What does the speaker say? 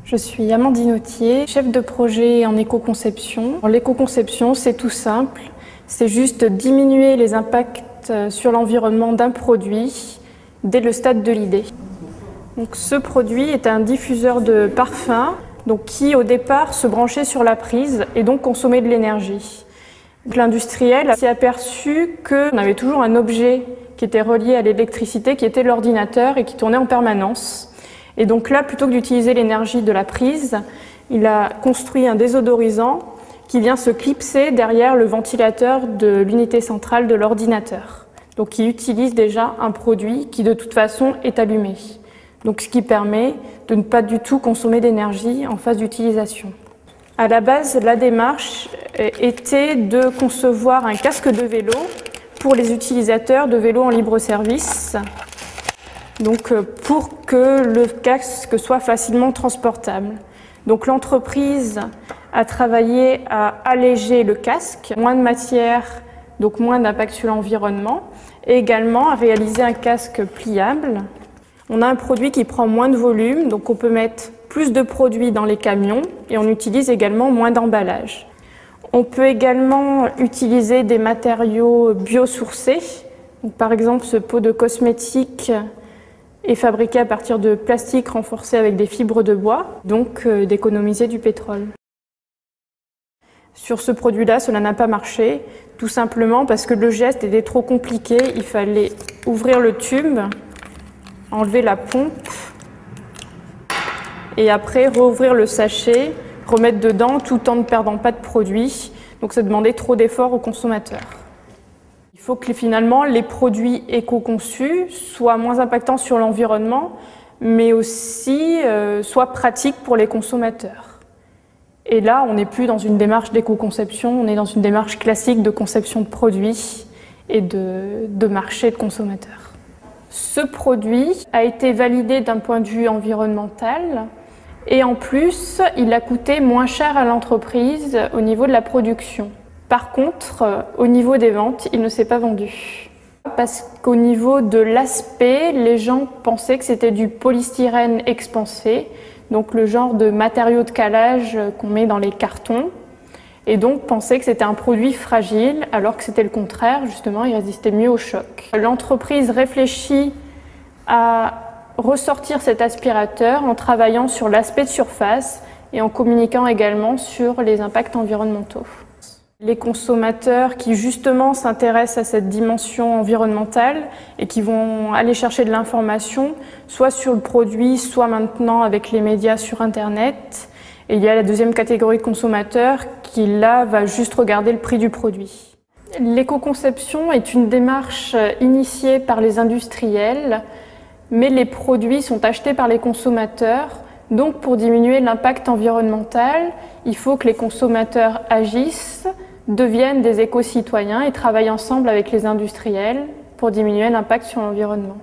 Je suis Amandine Autier, chef de projet en éco-conception. L'éco-conception, c'est tout simple, c'est juste diminuer les impacts sur l'environnement d'un produit dès le stade de l'idée. Donc, ce produit est un diffuseur de parfum qui au départ se branchait sur la prise et donc consommait de l'énergie. L'industriel s'est aperçu qu'on avait toujours un objet qui était relié à l'électricité, qui était l'ordinateur et qui tournait en permanence. Et donc là, plutôt que d'utiliser l'énergie de la prise, il a construit un désodorisant qui vient se clipser derrière le ventilateur de l'unité centrale de l'ordinateur. Donc il utilise déjà un produit qui de toute façon est allumé. Donc ce qui permet de ne pas du tout consommer d'énergie en phase d'utilisation. À la base, la démarche était de concevoir un casque de vélo pour les utilisateurs de vélos en libre service. Donc pour que le casque soit facilement transportable. Donc l'entreprise a travaillé à alléger le casque, moins de matière, donc moins d'impact sur l'environnement, et également à réaliser un casque pliable. On a un produit qui prend moins de volume, donc on peut mettre plus de produits dans les camions et on utilise également moins d'emballage. On peut également utiliser des matériaux biosourcés. Donc, par exemple, ce pot de cosmétiques est fabriqué à partir de plastique renforcé avec des fibres de bois, donc d'économiser du pétrole. Sur ce produit-là, cela n'a pas marché, tout simplement parce que le geste était trop compliqué. Il fallait ouvrir le tube, enlever la pompe et après rouvrir le sachet, remettre dedans tout en ne perdant pas de produit. Donc ça demandait trop d'efforts aux consommateurs. Il faut que finalement les produits éco-conçus soient moins impactants sur l'environnement, mais aussi soient pratiques pour les consommateurs. Et là, on n'est plus dans une démarche d'éco-conception, on est dans une démarche classique de conception de produits et de marché de consommateurs. Ce produit a été validé d'un point de vue environnemental et en plus, il a coûté moins cher à l'entreprise au niveau de la production. Par contre, au niveau des ventes, il ne s'est pas vendu. Parce qu'au niveau de l'aspect, les gens pensaient que c'était du polystyrène expansé, donc le genre de matériau de calage qu'on met dans les cartons, et donc pensaient que c'était un produit fragile, alors que c'était le contraire, justement, il résistait mieux au choc. L'entreprise réfléchit à ressortir cet aspirateur en travaillant sur l'aspect de surface et en communiquant également sur les impacts environnementaux. Les consommateurs qui justement s'intéressent à cette dimension environnementale et qui vont aller chercher de l'information, soit sur le produit, soit maintenant avec les médias sur Internet. Et il y a la deuxième catégorie de consommateurs qui là va juste regarder le prix du produit. L'éco-conception est une démarche initiée par les industriels, mais les produits sont achetés par les consommateurs. Donc pour diminuer l'impact environnemental, il faut que les consommateurs agissent, deviennent des éco-citoyens et travaillent ensemble avec les industriels pour diminuer l'impact sur l'environnement.